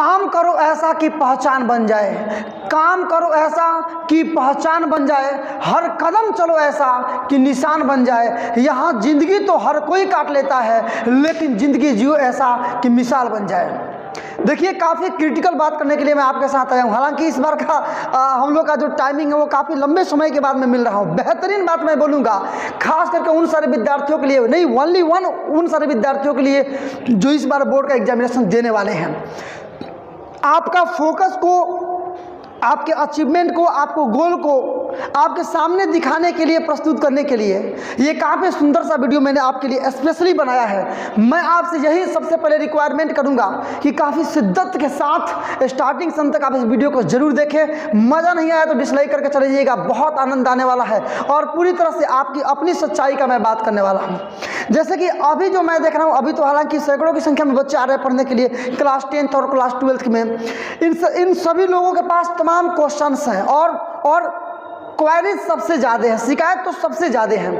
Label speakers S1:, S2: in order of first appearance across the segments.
S1: काम करो ऐसा कि पहचान बन जाए, काम करो ऐसा कि पहचान बन जाए, हर कदम चलो ऐसा कि निशान बन जाए। यहाँ जिंदगी तो हर कोई काट लेता है, लेकिन जिंदगी जियो ऐसा कि मिसाल बन जाए। देखिए, काफ़ी क्रिटिकल बात करने के लिए मैं आपके साथ आया हूँ। हालांकि इस बार का हम लोग का जो टाइमिंग है वो काफ़ी लंबे समय के बाद मैं मिल रहा हूँ। बेहतरीन बात मैं बोलूँगा, खास करके उन सारे विद्यार्थियों के लिए, नहीं ओनली वन, उन सारे विद्यार्थियों के लिए जो इस बार बोर्ड का एग्जामिनेशन देने वाले हैं। आपका फोकस को, आपके अचीवमेंट को, आपको गोल को आपके सामने दिखाने के लिए, प्रस्तुत करने के लिए ये काफ़ी सुंदर सा वीडियो मैंने आपके लिए स्पेशली बनाया है। मैं आपसे यही सबसे पहले रिक्वायरमेंट करूंगा कि काफ़ी शिद्दत के साथ स्टार्टिंग से अंत तक आप इस वीडियो को जरूर देखें। मज़ा नहीं आया तो डिसलाइक करके चले जाइएगा, बहुत आनंद आने वाला है और पूरी तरह से आपकी अपनी सच्चाई का मैं बात करने वाला हूँ। जैसे कि अभी जो मैं देख रहा हूँ, अभी तो हालांकि सैकड़ों की संख्या में बच्चे आ रहे हैं पढ़ने के लिए, क्लास 10th और क्लास 12th में। इन सभी लोगों के पास तमाम क्वेश्चंस हैं और क्वेरीज सबसे ज़्यादा है, शिकायत तो सबसे ज़्यादा है।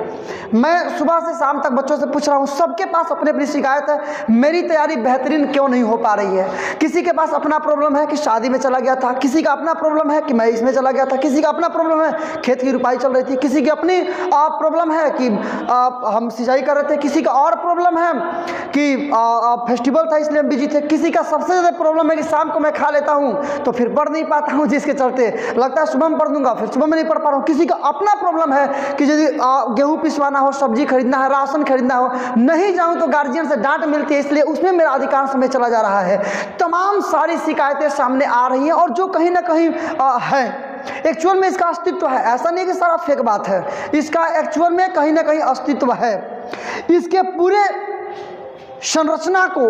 S1: मैं सुबह से शाम तक बच्चों से पूछ रहा हूँ, सबके पास अपनी अपनी शिकायत है, मेरी तैयारी बेहतरीन क्यों नहीं हो पा रही है। किसी के पास अपना प्रॉब्लम है कि शादी में चला गया था, किसी का अपना प्रॉब्लम है कि मैं इसमें चला गया था, किसी का अपना प्रॉब्लम है खेत की रुपाई चल रही थी, किसी की अपनी प्रॉब्लम है कि हम सिंचाई कर रहे थे, किसी का और प्रॉब्लम है कि फेस्टिवल था इसलिए हम बिजी थे, किसी का सबसे ज़्यादा प्रॉब्लम है कि शाम को मैं खा लेता हूँ तो फिर पढ़ नहीं पाता हूँ, जिसके चलते लगता है सुबह में पढ़ दूंगा, फिर सुबह में नहीं पढ़ पा रहा हूँ। किसी का अपना प्रॉब्लम है कि यदि गेहूं पिसवाना हो, सब्जी खरीदना है, राशन खरीदना हो, नहीं जाऊं तो गार्जियन से डांट मिलती है, इसलिए उसमें मेरा अधिकांश समय चला जा रहा है। तमाम सारी शिकायतें सामने आ रही हैं और जो कहीं ना कहीं है, एक्चुअल में इसका अस्तित्व है। ऐसा नहीं कि सारा फेक बात है, इसका एक्चुअल में कहीं ना कहीं अस्तित्व है। इसके पूरे संरचना को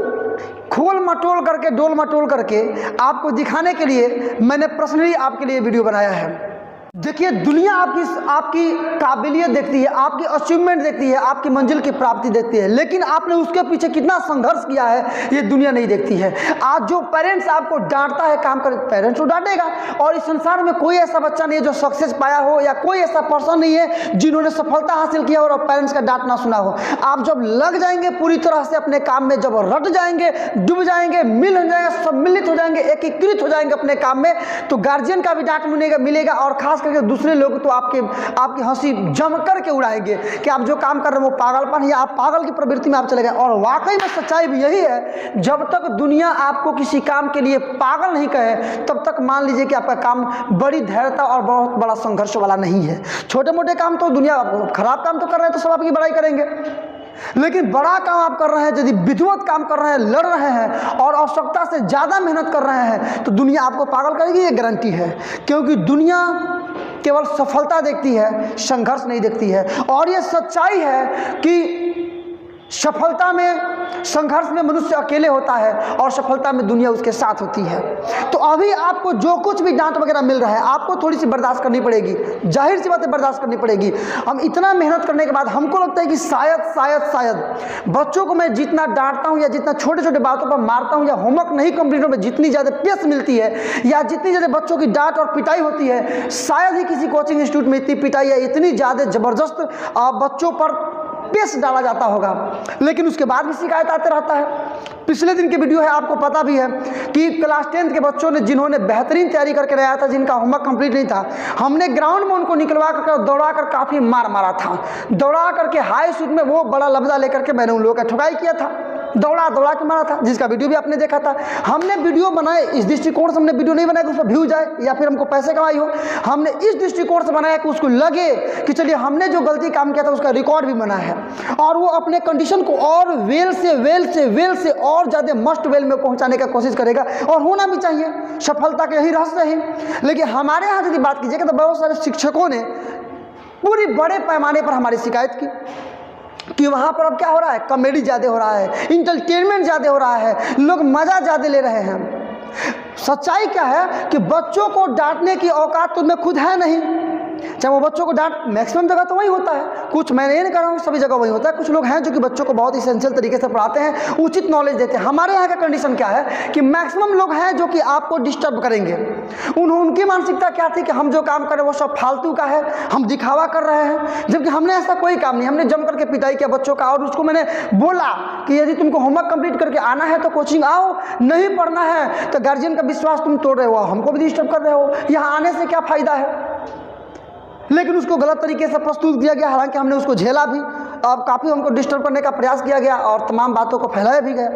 S1: खोल मटोल करके, डोल मटोल करके आपको दिखाने के लिए मैंने पर्सनली आपके लिए वीडियो बनाया है। देखिए, दुनिया आपकी काबिलियत देखती है, आपकी अचीवमेंट देखती है, आपकी मंजिल की प्राप्ति देखती है, लेकिन आपने उसके पीछे कितना संघर्ष किया है ये दुनिया नहीं देखती है। आज जो पेरेंट्स आपको डांटता है काम कर, पेरेंट्स को डांटेगा, और इस संसार में कोई ऐसा बच्चा नहीं है जो सक्सेस पाया हो, या कोई ऐसा पर्सन नहीं है जिन्होंने सफलता हासिल किया और पेरेंट्स का डांट ना सुना हो। आप जब लग जाएंगे पूरी तरह से अपने काम में, जब रट जाएंगे, डूब जाएंगे, मिल जाएंगे, सम्मिलित हो जाएंगे, एकीकृत हो जाएंगे अपने काम में, तो गार्जियन का भी डांट मिलेगा और खास करके दूसरे लोग तो आपकी हंसी जम करके उड़ाएंगे कि आप जो काम कर रहे हैं वो पागलपन, या आप पागल की प्रवृत्ति में आप चले गए। और वाकई में सच्चाई भी यही है, जब तक दुनिया आपको किसी काम के लिए पागल नहीं कहे तब तक मान लीजिए कि आपका काम बड़ी धैर्यता और बहुत बड़ा संघर्ष वाला नहीं है। छोटे मोटे काम तो दुनिया, खराब काम तो कर रहे हैं तो सब आपकी बड़ाई करेंगे, लेकिन बड़ा काम आप कर रहे हैं, यदि विधिवत काम कर रहे हैं, लड़ रहे हैं और आवश्यकता से ज़्यादा मेहनत कर रहे हैं, तो दुनिया आपको पागल करेगी, ये गारंटी है। क्योंकि दुनिया केवल सफलता देखती है, संघर्ष नहीं देखती है। और ये सच्चाई है कि सफलता में, संघर्ष में मनुष्य अकेले होता है और सफलता में दुनिया उसके साथ होती है। तो अभी आपको जो कुछ भी डांट वगैरह मिल रहा है, आपको थोड़ी सी बर्दाश्त करनी पड़ेगी, जाहिर सी बात है बर्दाश्त करनी पड़ेगी। हम इतना मेहनत करने के बाद हमको लगता है कि शायद बच्चों को मैं जितना डांटता हूँ या जितना छोटे छोटे बातों पर मारता हूँ या होमवर्क नहीं कंप्लीट होने में जितनी ज़्यादा पेश मिलती है या जितनी ज़्यादा बच्चों की डांट और पिटाई होती है, शायद ही किसी कोचिंग इंस्टीट्यूट में इतनी पिटाई या इतनी ज़्यादा ज़बरदस्त बच्चों पर पेश डाला जाता होगा, लेकिन उसके बाद भी शिकायत आते रहता है। पिछले दिन की वीडियो है, आपको पता भी है कि क्लास 10th के बच्चों ने, जिन्होंने बेहतरीन तैयारी करके आया था, जिनका होमवर्क कंप्लीट नहीं था, हमने ग्राउंड में उनको निकलवा कर दौड़ा कर काफ़ी मारा था। दौड़ा करके हाई शूट में वो बड़ा लफ्जा लेकर के मैंने उन लोगों का ठुकाई किया था, दौड़ा के मारा था, जिसका वीडियो भी आपने देखा था। हमने वीडियो बनाए इस दृष्टिकोण से, हमने वीडियो नहीं बनाया कि उसमें व्यू जाए या फिर हमको पैसे कमाई हो, हमने इस दृष्टिकोण से बनाया कि उसको लगे कि चलिए हमने जो गलती काम किया था उसका रिकॉर्ड भी बना है, और वो अपने कंडीशन को और वेल से और ज़्यादा मस्ट वेल में पहुंचाने का कोशिश करेगा, और होना भी चाहिए, सफलता के यही रहस्य है। लेकिन हमारे यहाँ यदि बात कीजिएगा तो बहुत सारे शिक्षकों ने पूरी बड़े पैमाने पर हमारी शिकायत की कि वहाँ पर अब क्या हो रहा है, कॉमेडी ज़्यादा हो रहा है, इंटरटेनमेंट ज़्यादा हो रहा है, लोग मज़ा ज़्यादा ले रहे हैं। सच्चाई क्या है कि बच्चों को डांटने की औकात तो में खुद है नहीं, चाहे वो बच्चों को डांट, मैक्सिमम जगह तो वही होता है, कुछ मैं नहीं कह रहा हूँ सभी जगह वही होता है। कुछ लोग हैं जो कि बच्चों को बहुत इसेंशियल तरीके से पढ़ाते हैं, उचित नॉलेज देते हैं। हमारे यहाँ का कंडीशन क्या है कि मैक्सिमम लोग हैं जो कि आपको डिस्टर्ब करेंगे। उनकी मानसिकता क्या थी कि हम जो काम कर रहे हैं वो सब फालतू का है, हम दिखावा कर रहे हैं, जबकि हमने ऐसा कोई काम नहीं। हमने जम करके पिटाई किया बच्चों का, और उसको मैंने बोला कि यदि तुमको होमवर्क कंप्लीट करके आना है तो कोचिंग आओ, नहीं पढ़ना है तो गार्जियन का विश्वास तुम तोड़ रहे हो, हमको भी डिस्टर्ब कर रहे हो, यहाँ आने से क्या फ़ायदा है। लेकिन उसको गलत तरीके से प्रस्तुत किया गया, हालांकि हमने उसको झेला भी, अब काफ़ी हमको डिस्टर्ब करने का प्रयास किया गया और तमाम बातों को फैलाया भी गया।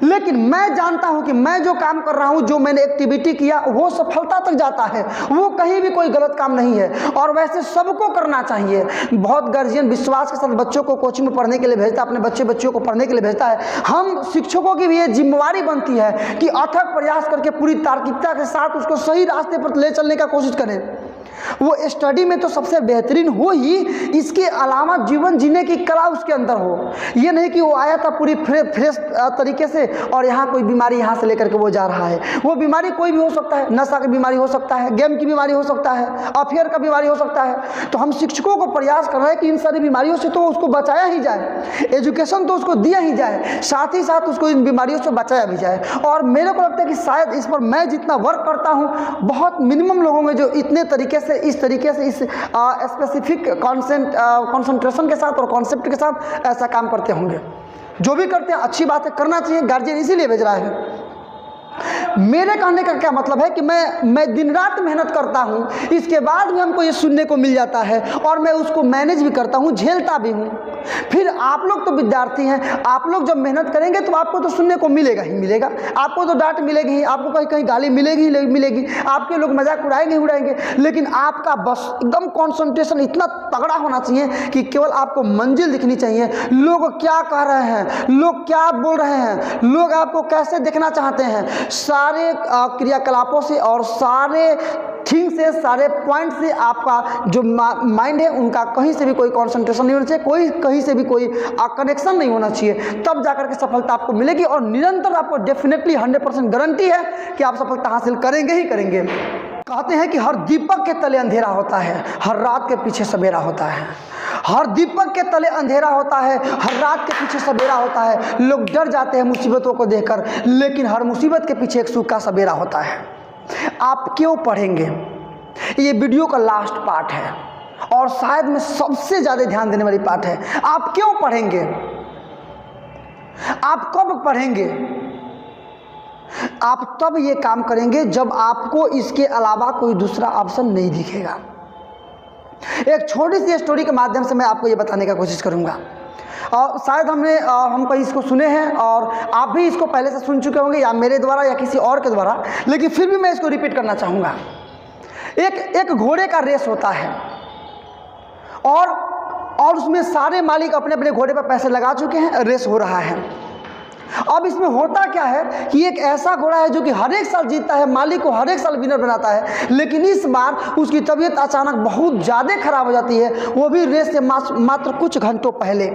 S1: लेकिन मैं जानता हूं कि मैं जो काम कर रहा हूं, जो मैंने एक्टिविटी किया, वो सफलता तक जाता है, वो कहीं भी कोई गलत काम नहीं है, और वैसे सबको करना चाहिए। बहुत गार्जियन विश्वास के साथ बच्चों को कोचिंग में पढ़ने के लिए भेजता है, अपने बच्चों को पढ़ने के लिए भेजता है। हम शिक्षकों की भी ये जिम्मेवारी बनती है कि अथक प्रयास करके पूरी तार्किकता के साथ उसको सही रास्ते पर ले चलने का कोशिश करें। वो स्टडी में तो सबसे बेहतरीन हो ही, इसके अलावा जीवन जीने की कला उसके अंदर हो। ये नहीं कि वो आया था पूरी फ्रेश तरीके से और यहाँ कोई बीमारी यहाँ से लेकर के वो जा रहा है। वो बीमारी कोई भी हो सकता है, नशा की बीमारी हो सकता है, गेम की बीमारी हो सकता है, अफेयर का बीमारी हो सकता है। तो हम शिक्षकों को प्रयास कर रहे हैं कि इन सारी बीमारियों से तो उसको बचाया ही जाए, एजुकेशन तो उसको दिया ही जाए, साथ ही साथ उसको इन बीमारियों से बचाया भी जाए। और मेरे को लगता है कि शायद इस पर मैं जितना वर्क करता हूँ, बहुत मिनिमम लोगों में जो इतने तरीके से इस स्पेसिफिक कॉन्सेंट्रेशन के साथ और कॉन्सेप्ट के साथ ऐसा काम करते होंगे। जो भी करते हैं अच्छी बात है, करना चाहिए, गार्जियन इसीलिए भेज रहा है। मेरे कहने का क्या मतलब है कि मैं दिन रात मेहनत करता हूँ, इसके बाद भी हमको ये सुनने को मिल जाता है और मैं उसको मैनेज भी करता हूँ, झेलता भी हूँ। फिर आप लोग तो विद्यार्थी हैं, आप लोग जब मेहनत करेंगे तो आपको तो सुनने को मिलेगा ही मिलेगा, आपको तो डांट मिलेगी ही, आपको कहीं कहीं गाली मिलेगी ही मिलेगी, आपके लोग मजाक उड़ाएंगे, लेकिन आपका बस एकदम कॉन्सेंट्रेशन इतना तगड़ा होना चाहिए कि केवल आपको मंजिल दिखनी चाहिए। लोग क्या कह रहे हैं, लोग क्या बोल रहे हैं, लोग आपको कैसे देखना चाहते हैं, सारे क्रियाकलापों से और सारे थिंग से, सारे पॉइंट से आपका जो माइंड है उनका कहीं से भी कोई कंसंट्रेशन नहीं होना चाहिए, कहीं से भी कोई कनेक्शन नहीं होना चाहिए। तब जाकर के सफलता आपको मिलेगी और निरंतर आपको डेफिनेटली 100% गारंटी है कि आप सफलता हासिल करेंगे ही करेंगे। कहते हैं कि हर दीपक के तले अंधेरा होता है, हर रात के पीछे सवेरा होता है। हर दीपक के तले अंधेरा होता है, हर रात के पीछे सवेरा होता है। लोग डर जाते हैं मुसीबतों को देखकर, लेकिन हर मुसीबत के पीछे एक सुख का सवेरा होता है। आप क्यों पढ़ेंगे, ये वीडियो का लास्ट पार्ट है और शायद में सबसे ज़्यादा ध्यान देने वाली पार्ट है। आप क्यों पढ़ेंगे, आप कब पढ़ेंगे? आप तब ये काम करेंगे जब आपको इसके अलावा कोई दूसरा ऑप्शन नहीं दिखेगा। एक छोटी सी स्टोरी के माध्यम से मैं आपको ये बताने का कोशिश करूंगा। और शायद हम कहीं इसको सुने हैं और आप भी इसको पहले से सुन चुके होंगे, या मेरे द्वारा या किसी और के द्वारा, लेकिन फिर भी मैं इसको रिपीट करना चाहूँगा। एक घोड़े का रेस होता है और उसमें सारे मालिक अपने अपने घोड़े पर पैसे लगा चुके हैं, रेस हो रहा है। अब इसमें होता क्या है कि एक ऐसा घोड़ा है जो कि हर एक साल जीतता है, मालिक को हर एक साल विनर बनाता है, लेकिन इस बार उसकी तबीयत अचानक बहुत ज़्यादा खराब हो जाती है, वो भी रेस से मात्र कुछ घंटों पहले।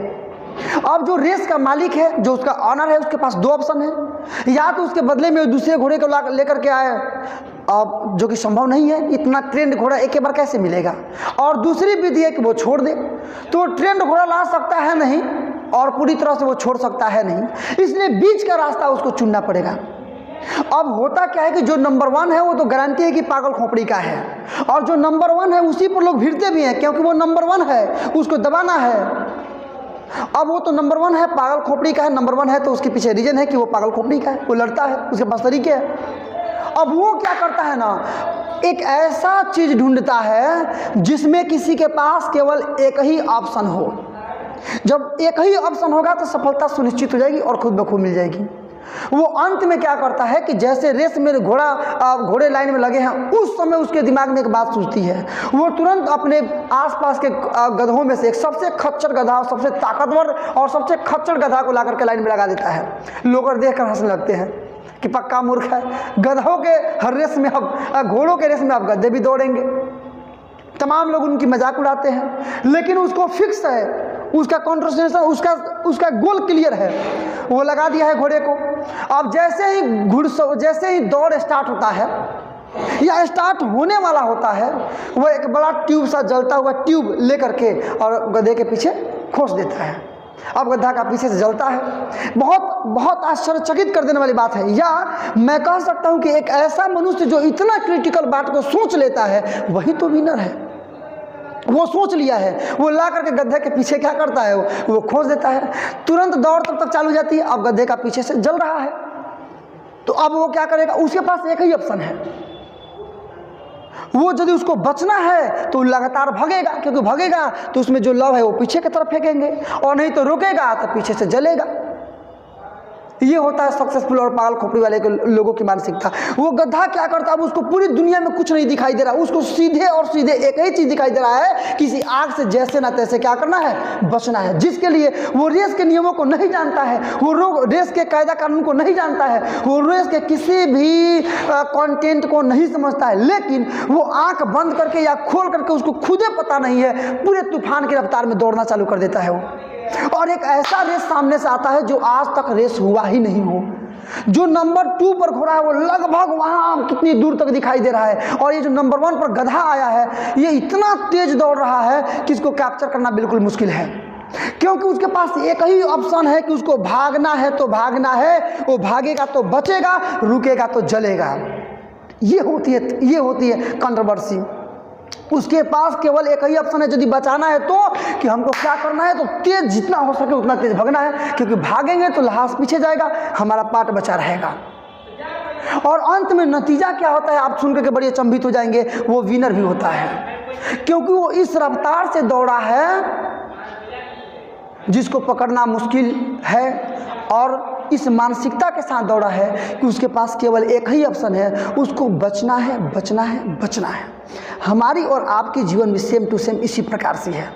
S1: अब जो रेस का मालिक है, जो उसका ऑनर है, उसके पास दो ऑप्शन है, या तो उसके बदले में दूसरे घोड़े को लेकर के आए, अब जो कि संभव नहीं है, इतना ट्रेंड घोड़ा एक बार कैसे मिलेगा, और दूसरी विधि है कि वो छोड़ दे। तो ट्रेंड घोड़ा ला सकता है नहीं और पूरी तरह से वो छोड़ सकता है नहीं, इसलिए बीच का रास्ता उसको चुनना पड़ेगा। अब होता क्या है कि जो नंबर 1 है वो तो गारंटी है कि पागल खोपड़ी का है, और जो नंबर 1 है उसी पर लोग भिड़ते भी हैं, क्योंकि वो नंबर 1 है, उसको दबाना है। अब वो तो नंबर 1 है, पागल खोपड़ी का है, नंबर 1 है, तो उसके पीछे रीजन है कि वो पागल खोपड़ी का है, वो लड़ता है, उसके पास तरीके हैं। अब वो क्या करता है ना, एक ऐसा चीज ढूंढता है जिसमें किसी के पास केवल एक ही ऑप्शन हो। जब एक ही ऑप्शन होगा तो सफलता सुनिश्चित हो जाएगी और खुद ब खुद मिल जाएगी। वो अंत में क्या करता है कि जैसे रेस में घोड़े लाइन में लगे हैं, उस समय उसके दिमाग में एक बात सूझती है, वो तुरंत अपने आसपास के गधों में से एक सबसे खच्चर गधा और सबसे ताकतवर और सबसे खच्चर गधा को ला करके लाइन में लगा देता है। लोग देखकर हंसने लगते हैं कि पक्का मूर्ख है, गधों के हर रेस में अब घोड़ों के रेस में अब गधे भी दौड़ेंगे। तमाम लोग उनकी मजाक उड़ाते हैं, लेकिन उसको फिक्स है, उसका कॉन्सेंट्रेशन, उसका गोल क्लियर है, वो लगा दिया है घोड़े को। अब जैसे ही दौड़ स्टार्ट होता है, या स्टार्ट होने वाला होता है, वो एक बड़ा ट्यूब सा जलता हुआ ट्यूब लेकर के और गधे के पीछे खोस देता है। अब गधा का पीछे से जलता है। बहुत आश्चर्यचकित कर देने वाली बात है। या मैं कह सकता हूं कि एक ऐसा मनुष्य जो इतना क्रिटिकल बात को सोच लेता है, वही तो विनर है। वो सोच लिया है, वो ला करके गधे के पीछे क्या करता है, वो खोस देता है। तुरंत दौड़ तब तक चालू हो जाती है। अब गधे का पीछे से जल रहा है, तो अब वो क्या करेगा, उसके पास एक ही ऑप्शन है। वो यदि उसको बचना है तो लगातार भागेगा, क्योंकि भागेगा तो उसमें जो लव है वो पीछे की तरफ फेंकेंगे, और नहीं तो रुकेगा तो पीछे से जलेगा। ये होता है सक्सेसफुल और पागल खोपड़ी वाले के लोगों की मानसिकता। वो गधा क्या करता है, अब उसको पूरी दुनिया में कुछ नहीं दिखाई दे रहा, उसको सीधे और सीधे एक ही चीज दिखाई दे रहा है, किसी आग से जैसे ना तैसे क्या करना है, बचना है। जिसके लिए वो रेस के नियमों को नहीं जानता है, वो रेस के कायदा कानून को नहीं जानता है, वो रेस के किसी भी कंटेंट को नहीं समझता है, लेकिन वो आंख बंद करके या खोल करके उसको खुदे पता नहीं है, पूरे तूफान की रफ्तार में दौड़ना चालू कर देता है वो। और एक ऐसा रेस सामने से आता है जो आज तक रेस हुआ ही नहीं हो। जो नंबर 2 पर घोड़ा है वो लगभग वहां कितनी दूर तक दिखाई दे रहा है, और ये जो नंबर 1 पर गधा आया है ये इतना तेज दौड़ रहा है कि इसको कैप्चर करना बिल्कुल मुश्किल है, क्योंकि उसके पास एक ही ऑप्शन है कि उसको भागना है तो भागना है, वो भागेगा तो बचेगा, रुकेगा तो जलेगा। ये होती है कंट्रोवर्सी। उसके पास केवल एक ही ऑप्शन है, यदि बचाना है तो कि हमको क्या करना है, तो तेज जितना हो सके उतना तेज भागना है, क्योंकि भागेंगे तो लाश पीछे जाएगा, हमारा पार्ट बचा रहेगा। और अंत में नतीजा क्या होता है आप सुन करके बड़ी अचंभित हो जाएंगे, वो विनर भी होता है, क्योंकि वो इस रफ्तार से दौड़ा है जिसको पकड़ना मुश्किल है, और इस मानसिकता के साथ दौड़ा है कि उसके पास केवल एक ही ऑप्शन है, उसको बचना है, बचना है, बचना है। हमारी और आपके जीवन में सेम टू सेम इसी प्रकार से है।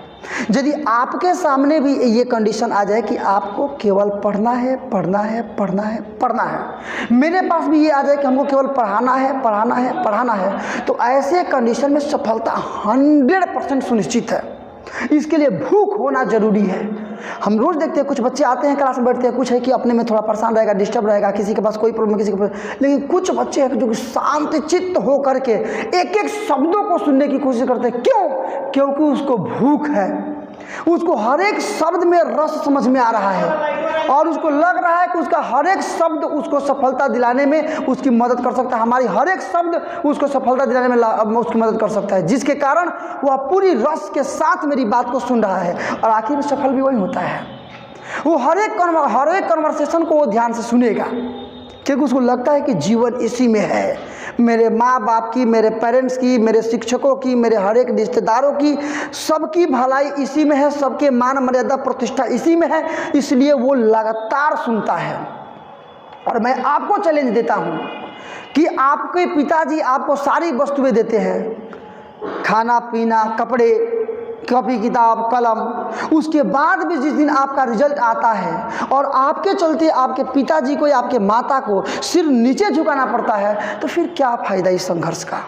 S1: यदि आपके सामने भी ये कंडीशन आ जाए कि आपको केवल पढ़ना है, पढ़ना है, पढ़ना है, पढ़ना है, मेरे पास भी ये आ जाए कि हमको केवल पढ़ाना है, पढ़ाना है, पढ़ाना है, तो ऐसे कंडीशन में सफलता 100% सुनिश्चित है। इसके लिए भूख होना जरूरी है। हम रोज देखते हैं कुछ बच्चे आते हैं क्लास में बैठते हैं, कुछ है कि अपने में थोड़ा परेशान रहेगा, डिस्टर्ब रहेगा, किसी के पास कोई प्रॉब्लम, किसी के पास, लेकिन कुछ बच्चे हैं जो शांत चित्त हो करके एक एक शब्दों को सुनने की कोशिश करते हैं। क्यों? क्योंकि उसको भूख है, उसको हर एक शब्द में रस समझ में आ रहा है, और उसको लग रहा है कि उसका हर एक शब्द उसको सफलता दिलाने में उसकी मदद कर सकता है, हमारी हर एक शब्द उसको सफलता दिलाने में उसकी मदद कर सकता है, जिसके कारण वह पूरी रस के साथ मेरी बात को सुन रहा है, और आखिर में सफल भी वही होता है। वो हर एक कन्वर्सेशन को वो ध्यान से सुनेगा, क्योंकि उसको लगता है कि जीवन इसी में है। मेरे माँ बाप की, मेरे पेरेंट्स की, मेरे शिक्षकों की, मेरे हर एक रिश्तेदारों की, सबकी भलाई इसी में है, सबके मान मर्यादा प्रतिष्ठा इसी में है, इसलिए वो लगातार सुनता है। और मैं आपको चैलेंज देता हूँ कि आपके पिताजी आपको सारी वस्तुएं देते हैं, खाना पीना, कपड़े, कॉपी किताब, कलम, उसके बाद भी जिस दिन आपका रिजल्ट आता है और आपके चलते आपके पिताजी को या आपके माता को सिर नीचे झुकाना पड़ता है, तो फिर क्या फायदा इस संघर्ष का।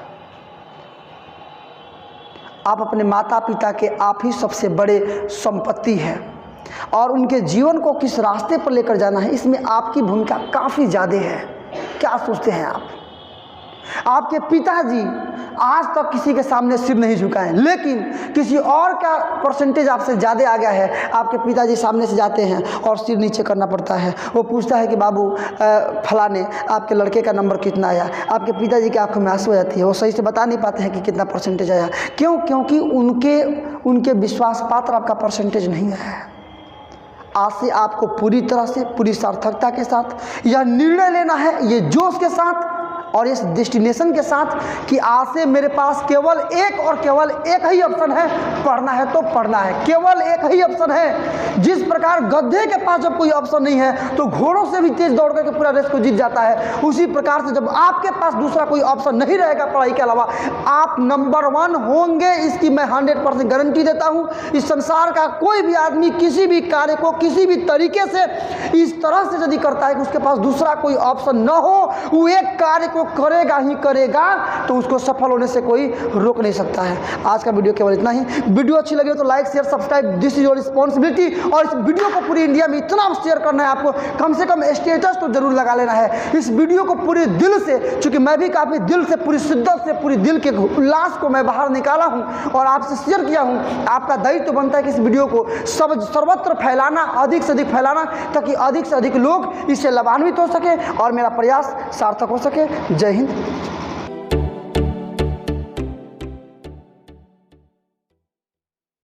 S1: आप अपने माता पिता के आप ही सबसे बड़े संपत्ति हैं, और उनके जीवन को किस रास्ते पर लेकर जाना है इसमें आपकी भूमिका काफ़ी ज़्यादा है। क्या सोचते हैं आप? आपके पिताजी आज तक किसी के सामने सिर नहीं झुकाए, लेकिन किसी और का परसेंटेज आपसे ज़्यादा आ गया है, आपके पिताजी सामने से जाते हैं और सिर नीचे करना पड़ता है। वो पूछता है कि बाबू फलाने आपके लड़के का नंबर कितना आया, आपके पिताजी की आंखों में आंसू आ जाती है, वो सही से बता नहीं पाते हैं कि कितना परसेंटेज आया। क्यों? क्योंकि उनके विश्वास पात्र आपका परसेंटेज नहीं आया है। आज से आपको पूरी तरह से, पूरी सार्थकता के साथ यह निर्णय लेना है, ये जोश के साथ और इस डेस्टिनेशन के साथ कि आज से मेरे पास केवल एक और केवल एक ही ऑप्शन है, पढ़ना है तो पढ़ना है। केवल एक ही ऑप्शन है। जिस प्रकार गधे के पास जब कोई ऑप्शन नहीं है तो घोड़ों से भी तेज दौड़ करके पूरा रेस को जीत जाता है, उसी प्रकार से जब आपके पास दूसरा कोई ऑप्शन नहीं रहेगा पढ़ाई के अलावा, आप नंबर 1 होंगे, इसकी मैं 100% गारंटी देता हूँ। इस संसार का कोई भी आदमी किसी भी कार्य को किसी भी तरीके से इस तरह से यदि करता है कि उसके पास दूसरा कोई ऑप्शन न हो, वो एक कार्य को करेगा ही करेगा, तो उसको सफल होने से कोई रोक नहीं सकता है। आज का वीडियो केवल इतना ही। वीडियो अच्छी लगी तो like share subscribe, this is your responsibility. और इस वीडियो को पूरी इंडिया में इतना शेयर करना है आपको, कम से कम स्टेटस तो जरूर लगा लेना है। इस वीडियो को पूरे दिल से, चूँकि मैं भी काफ़ी दिल से, पूरी शिद्दत से, पूरी दिल के उल्लास को मैं बाहर निकाला हूँ और आपसे शेयर किया हूँ। आपका दायित्व तो बनता है कि इस वीडियो को सर्वत्र फैलाना, अधिक से अधिक फैलाना, ताकि अधिक से अधिक लोग इससे लाभान्वित हो सके और मेरा प्रयास सार्थक हो सके। जय हिंद।